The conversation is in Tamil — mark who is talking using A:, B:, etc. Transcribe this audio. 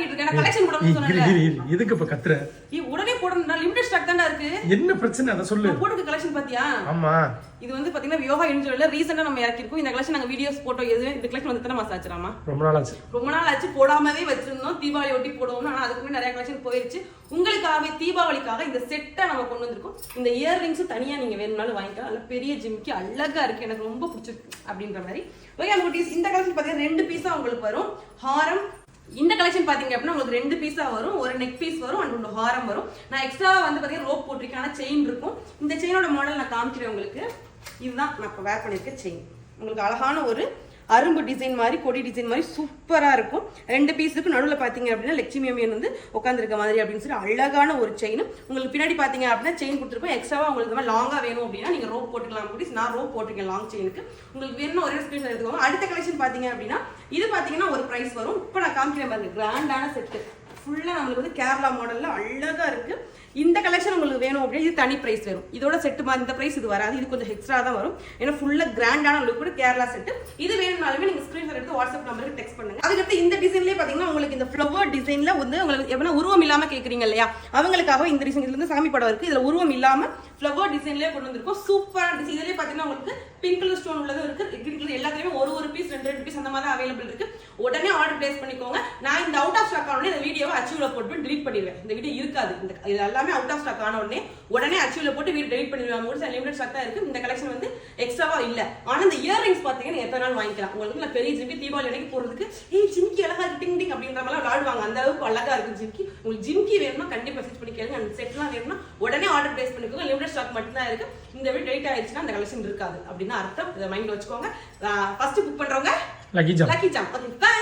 A: பண்ணிட்டு இருக்கேன் கலெக்ஷன் போடணும்னு சொன்னேன்
B: எதுக்கு இப்ப கத்துற
A: உடனே போடணும்னா லிமிடெட் ஸ்டாக் தான்டா இருக்கு
B: என்ன பிரச்சனை அத சொல்லு
A: போடுற கலெக்ஷன் பாத்தியா
B: ஆமா
A: இது வந்து பாத்தீங்கன்னா யோகா இன்ஜுவல்ல ரீசன்ட்டா நம்ம இறக்கி இருக்கோம் இந்த கலெக்ஷன் நாங்க வீடியோஸ் போட்டோ எது இந்த கலெக்ஷன் வந்து எத்தனை மாசம் ஆச்சுராமா ரொம்ப நாள் ஆச்சு போடாமவே வச்சிருந்தோம் தீபாவளி ஒட்டி போடுவோம் ஆனா அதுக்கு முன்னாடி நிறைய கலெக்ஷன் போயிருச்சு உங்களுக்காகவே தீபாவளிக்காக இந்த செட்டை நம்ம கொண்டு வந்திருக்கோம் இந்த இயர்ரிங்ஸ் தனியா நீங்க வேணும்னாலும் வாங்கிக்கலாம் நல்ல பெரிய ஜிம்கி அழகா இருக்கு எனக்கு ரொம்ப பிடிச்சிருக்கு அப்படின்ற மாதிரி ஓகே குட்டீஸ் இந்த கலெக்ஷன் பாத்தீங்கன்னா 2 பீஸா உங்களுக்கு வரும் ஹாரம் இந்த கலெக்ஷன் பாத்தீங்க அப்படின்னா உங்களுக்கு 2 பீஸா வரும் ஒரு நெக் பீஸ் வரும் அண்ட் 1 ஹாரம் வரும் நான் எக்ஸ்ட்ரா வந்து பாத்தீங்கன்னா ரோப் போட்டிருக்கேன் ஆனா செயின் இருக்கும் இந்த செயினோட மாடல் நான் காமிக்கிறேன் உங்களுக்கு இதுதான் நான் இப்போ வேர் பண்ணிருக்க செயின் உங்களுக்கு அழகான ஒரு அரும்பு டிசைன் மாதிரி கொடி டிசைன் மாதிரி சூப்பரா இருக்கும் 2 பீஸுக்கு நடுவில் பாத்தீங்க அப்படின்னா லட்சுமி அம்மையன் வந்து உட்காந்துருக்க மாதிரி அப்படின்னு சொல்லி அழகான ஒரு செயின் உங்களுக்கு பின்னாடி பாத்தீங்க அப்படின்னா செயின் கொடுத்துருப்போம் எக்ஸ்ட்ராவா உங்களுக்கு இந்த மாதிரி லாங்கா வேணும் அப்படின்னா நீங்க ரோப் போட்டுக்கலாம் குட்டீஸ் நான் ரோப் போட்டிருக்கேன் லாங் செயினுக்கு உங்களுக்கு வேணும் ஒரே ஸ்கிரீன் எடுத்துக்கோங்க அடுத்த கலெக்ஷன் பாத்தீங்க அப்படின்னா இது பாத்தீங்கன்னா ஒரு பிரைஸ் வரும் இப்போ நான் காமிக்கிறேன் பாருங்க கிராண்டான செட்டு ஃபுல்லா நம்மளுக்கு வந்து கேரளா மாடல்ல அழகா இருக்கு இந்த கலெக்ஷன் உங்களுக்கு வேணும் அப்படின்னா இது தனி பிரைஸ் வரும் இதோட செட்டு மாதிரி இந்த பிரைஸ் இது வராது இது கொஞ்சம் எக்ஸ்ட்ரா தான் வரும் ஏன்னா ஃபுல்லா கிராண்டான லுக் கூட கேரளா செட்டு இது வேணும்னாலுமே நீங்க ஸ்கிரீன்ஷாட் எடுத்து வாட்ஸ்அப் நம்பருக்கு டெக்ஸ்ட் பண்ணுங்க அதுக்கடுத்து இந்த டிசைன்லயே பாத்தீங்கன்னா உங்களுக்கு இந்த ஃப்ளவர் டிசைன்ல வந்து உங்களுக்கு எவ்வளவு உருவம் இல்லாம கேக்குறீங்க இல்லையா அவங்களுக்காக இந்த டிசைன் இதுல இருந்து சாமி படம் இருக்கு இதுல உருவம் இல்லாம ஃப்ளவர் டிசைன்லயே கொண்டு வந்திருக்கோம் சூப்பரான டிசைன் இதுலயே பாத்தீங்கன்னா உங்களுக்கு பிங்க் கலர் ஸ்டோன் உள்ளதும் இருக்கு கிரீன் கலர் எல்லாத்துலயுமே ஒரு பீஸ் 2 பீஸ் அந்த மாதிரி அவைலபிள் இருக்கு உடனே ஆர்டர் பிளேஸ் பண்ணிக்கோங்க நான் இந்த அவுட் ஆஃப் ஸ்டாக் ஆன இந்த வீடியோவை அச்சீவ்ல போட்டு delete பண்ணிடுவேன் இந்த வீடியோ இருக்காது இது எல்லாமே அவுட் ஆஃப் ஸ்டாக் ஆன உடனே அச்சீவ்ல போட்டு வீடியோ delete பண்ணிடுவேன் உங்களுக்கு லிமிடெட் ஸ்டாக் தான் இருக்கு இந்த கலெக்ஷன் வந்து எக்ஸ்ட்ராவா இல்ல ஆனா இந்த இயர்ரிங்ஸ் பாத்தீங்கன்னா எத்தனை நாள் வாங்கிக்கலாம் உங்களுக்கு நான் பெரிய ஜிம்கி தீபாவளி அன்னைக்கு போறதுக்கு ஜிம்கி அழகா டிங் டிங் அப்படின்ற மாதிரி விளையாடுவாங்க அந்த அளவுக்கு அழகா இருக்கு ஜிம்கி உங்களுக்கு ஜிம்கி வேணும்னா கண்டிப்பா மெசேஜ் பண்ணி கேளுங்க அந்த செட்லாம் வேணும்னா உடனே ஆர்டர் பிளேஸ் பண்ணிக்கோங்க லிமிடெட் ஸ்டாக் மட்டும் தான் இருக்கு இந்த வீடியோ டெலிட் ஆயிடுச்சுன்னா அந்த கலெக்ஷன் இருக்காது அப்படின்னா அர்த்தம் இதை மைண்ட்ல வச்சுக்கோங்க ஃபர்ஸ்ட் புக் பண்றவங்க லக்கி ஜாம் ஓகே பை